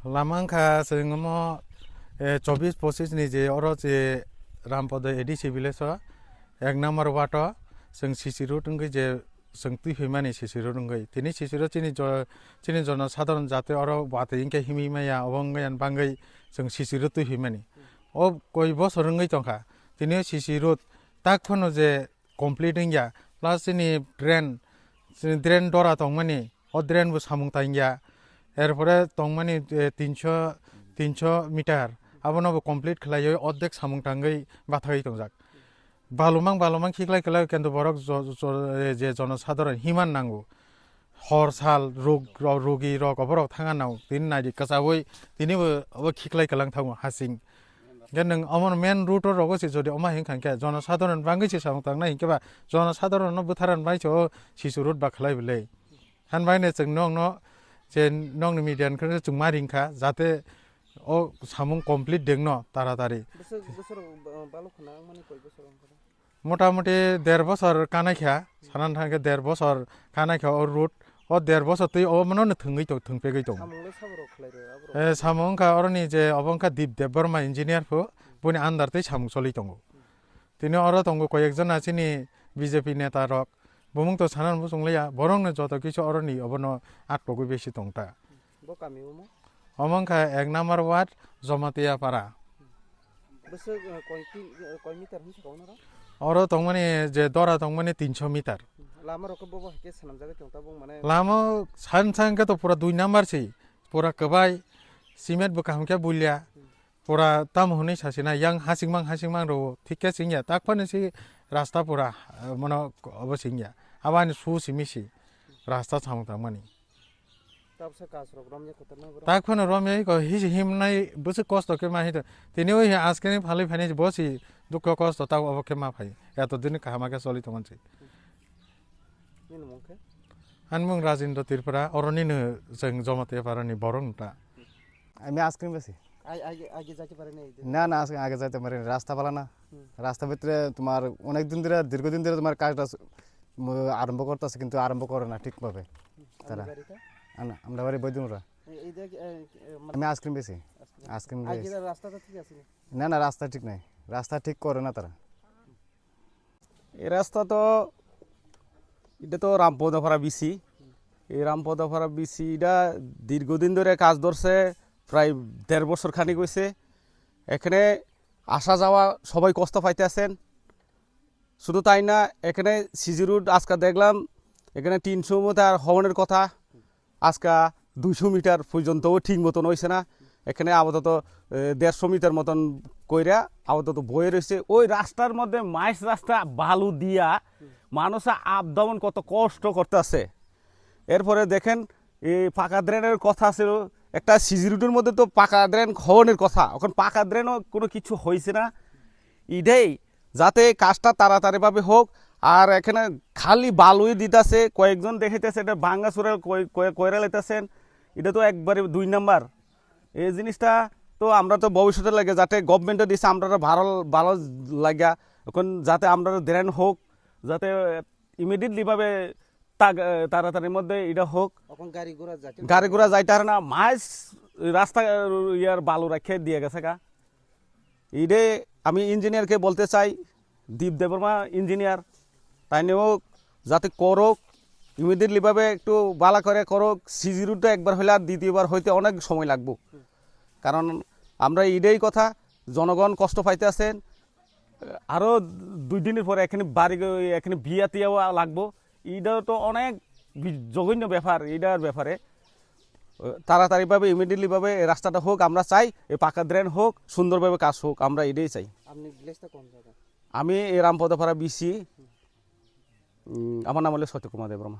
Lamangka sengmo 24-25 ni je oro je Rampodo edisi bileso ek number wato seng sisiru tungge je seng tui himani sisiru tungge tini sisiru chini jono sadharon jate oro wate inke himi maya obongayan bangai seng sisiru tui himani o koi bosor ngai tongkha tini sisiru tak phono je completing ya plus ni drain dora tongmani o drain bu samung taingya এরপরে তংমানি 300 metre আবনবো complete খালাইয় অর্ধেক সামুং টাঙ্গই বাথাই তংজাক বালুমাং খিকলাই খেলা কিন্তু বরক যে জনসাধারণ হিমান নাঙ্গু হর সাল রোগী rock অবরক থাঙা নাও তিন নাইদি কাসাবই তিনিবো খিকলাই খেলাং থাঙো হাসিং নং আমার মেন রুটর রগসি যদি অমা হিংখানকে জনসাধারণ বাঙ্গিসি সামুং টাংনা হিংকেবা জনসাধারণ বুথারান বাইছো শিশু রুট বা খালাই বলে হানবাইনে जों नंग যে নং মিডিয়ান খে চুংমা রিংখা যাতে ও সামুং কমপ্লিট দেংনো তাড়াতাড়ি মোটামুটি 1.5 বছর কানাইখা সানান থাকে 1.5 বছর কানাইখা ও রুট ও 1.5 বছর তুই ও মনন থংগই তো থংপেগই তো সামুংখা অরনি যে অবংখা দীপদেব বর্মা ইঞ্জিনিয়ার ফু বনি আন্দার তুই সামুং চলি দङ তিনি অর দङ কয়েকজন আছিনি বিজেপি নেতা রক বমুং তো সানান বুসংলায়া বরংনো যত কিছু অরনি অবনো আটপগই বেশি দংটা অমংখা 1 নাম্বার ওয়ার্ড জমাতিয়া পাড়া অর দংমানি যে দরা দংমানি 300 মিটার লামা সানসাংকে তো পুরা 2 নাম্বার ছি পুরা কবাই সিমেন্ট বকামকে বুলিয়া পুরা তাম হনি সাসিনা ইয়াং হাসিংমাং रो ঠিককে সিংয়া তাকপানে সি রাস্তা পুরা মন অবসিংয়া আবানি সুসিমিসি রাস্তা সামতামানি তাকপানে রমে ক হিমনাই বসে কষ্ট কে মাহি তিনি ওই আজকে ফালি ফানি বসি দুঃখ কষ্ট তাও অবকে মা ফাই এতদিন কামাকে চলি তমানছি আনমুং রাজেন্দ্র ত্রিপুরা অরনিনো जों জমাতে পারানি বরংটা আমি আইসক্রিম বেশি আগে যেতে পারে না না আগে যেতে পারি রাস্তা ভালো না রাস্তার ভিতরে তোমার অনেক দিন ধরে দীর্ঘদিন ধরে তোমার কাজটা আরম্ভ করতেছে কিন্তু আরম্ভ করে না ঠিকভাবে তারা আমরা বাড়ি বৈদ্যমরা আমি আইসক্রিম বেশি আইসক্রিম রাস্তাটা ঠিক আছে না না রাস্তা ঠিক নাই রাস্তা ঠিক করে না তারা এই রাস্তা তো এটা তো রামপদপাড়া বিসি এই রামপদপাড়া বিসিটা দীর্ঘদিন ধরে কাজ ধরছে প্রায় 1.5 বছর খানিক হয়েছে এখানে আসা যাওয়া সবাই কষ্ট পাইতে আছেন শুধু তাই না এখানে সিজি রুট আজকে দেখলাম এখানে 300 মিটার হওয়ার কথা আজকে 200 মিটার পর্যন্তও ঠিক মতন হয়েছে না এখানে আপাতত 150 মিটার মতন কইরা আপাতত বয়ে রয়েছে ওই রাস্তার মধ্যে মাইস রাস্তা বালু দিয়া মানুষ আপ ডাউন কত কষ্ট করতে আছে এরপরে দেখেন এই পাকা ড্রেনের কথা ছিল একটা সিজি রুটের মধ্যে তো পাকা ড্রেন খাওয়ানোর কথা এখন পাকা ড্রেনও কোনো কিছু হয়েছে না এটাই যাতে কাজটা তাড়াতাড়িভাবে হোক আর এখানে খালি বালুই দিতেছে কয়েকজন দেখাইতেছে এটা ভাঙ্গা চুরে কয়রা লাইতেছেন এটা তো একবারে 2 নাম্বার এই জিনিসটা তো আমরা তো ভবিষ্যতে লাগে যাতে গভর্নমেন্টে দিছে আমরা ভালো লাগা এখন যাতে আমরা ড্রেন হোক যাতে ইমিডিয়েটলিভাবে তাড়াতাড়ির মধ্যে এটা হোক গাড়ি ঘোড়া যাইতে পারে না মাছ রাস্তা ইয়ার বালু রাখে দিয়ে গেছে গা এইটাই আমি ইঞ্জিনিয়ারকে বলতে চাই দীপদেব বর্মা ইঞ্জিনিয়ার তাই নিয়েও যাতে করুক ইমিডিয়েটলিভাবে একটু বালা করে করুক সিজি রুটটা একবার হইলে আর দ্বিতীয়বার হইতে অনেক সময় লাগবো কারণ আমরা এইটাই কথা জনগণ কষ্ট পাইতে আছেন আরও 2 দিনের পরে এখানে বিয়া টিয়াও লাগবো এইটা তো অনেক জঘন্য ব্যাপার এইটার ব্যাপারে তাড়াতাড়িভাবে ইমিডিয়েটলিভাবে রাস্তাটা হোক আমরা চাই এই পাকা ড্রেন হোক সুন্দরভাবে কাজ হোক আমরা এটাই চাই আমি এই রামপদপাড়া বিসি আমার নাম হলো সত্যকুমার দেববর্মা